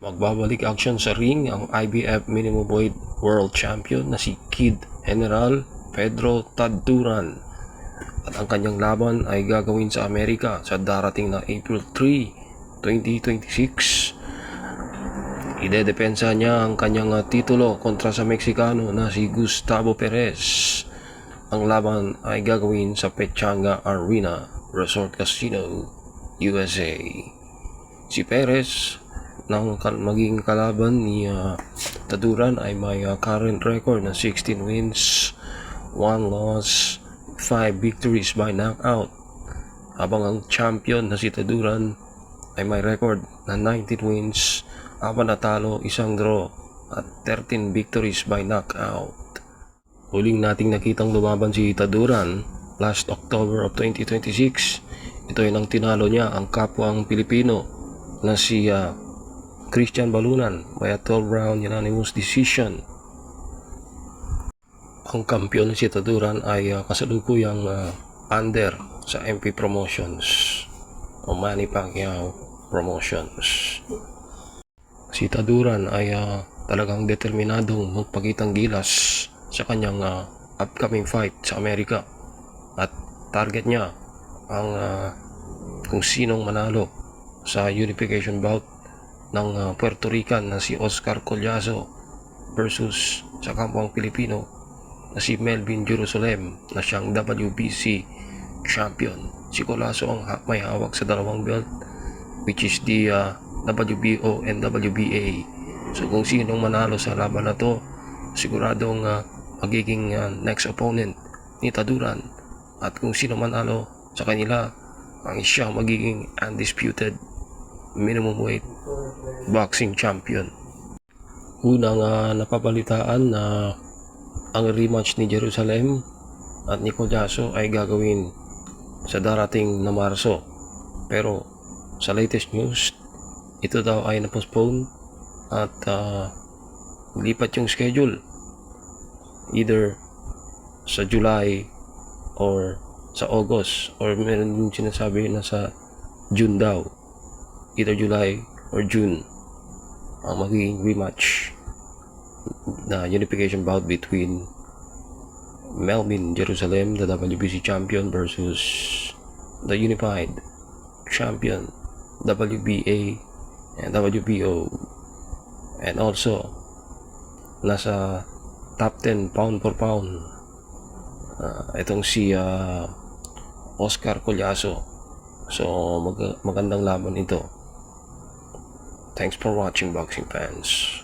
Magbabalik action sa ring ang IBF Minimum Weight World Champion na si Kid General Pedro Taduran at ang kanyang laban ay gagawin sa Amerika sa darating na April 3, 2026. Idedepensa niya ang kanyang titulo kontra sa Meksikano na si Gustavo Perez. Ang laban ay gagawin sa Pechanga Arena Resort Casino, USA. Si Perez nang maging kalaban ni Taduran ay may current record na 16 wins, 1 loss, 5 victories by knockout. Habang ang champion na si Taduran ay may record na 19 wins, 4 natalo, 1 draw at 13 victories by knockout. Huling nating nakitang lumaban si Taduran last October of 2026. Ito ay nang tinalo niya ang kapwang Pilipino na si Christian Balunan by a 12-round unanimous decision. Ang kampiyon si Taduran ay kasalukuyang under sa MP Promotions o Manny Pacquiao Promotions. Si Taduran ay talagang determinadong magpakitang gilas sa kanyang upcoming fight sa Amerika at target niya ang kung sinong manalo sa unification bout ng Puerto Rican na si Oscar Collazo versus sa kapwang Pilipino na si Melvin Jerusalem na siyang WBC champion. Si Collazo ang may hawak sa dalawang belt, which is the WBO and WBA. So kung sinong manalo sa laban na to, siguradong magiging next opponent ni Taduran, at kung sino manalo sa kanila ang siyang magiging undisputed minimum weight boxing champion. Unang napabalitaan na ang rematch ni Jerusalem at ni Collazo ay gagawin sa darating na Marso, pero sa latest news ito daw ay na-postpone at lipat yung schedule either sa July or sa August, or meron din sinasabi na sa June daw, either July or June ang magiging rematch na unification bout between Melvin Jerusalem, the WBC champion, versus the unified champion WBA and WBO. And also nasa top 10 pound for pound itong si Oscar Collazo. So magandang laban ito. Thanks for watching, boxing fans.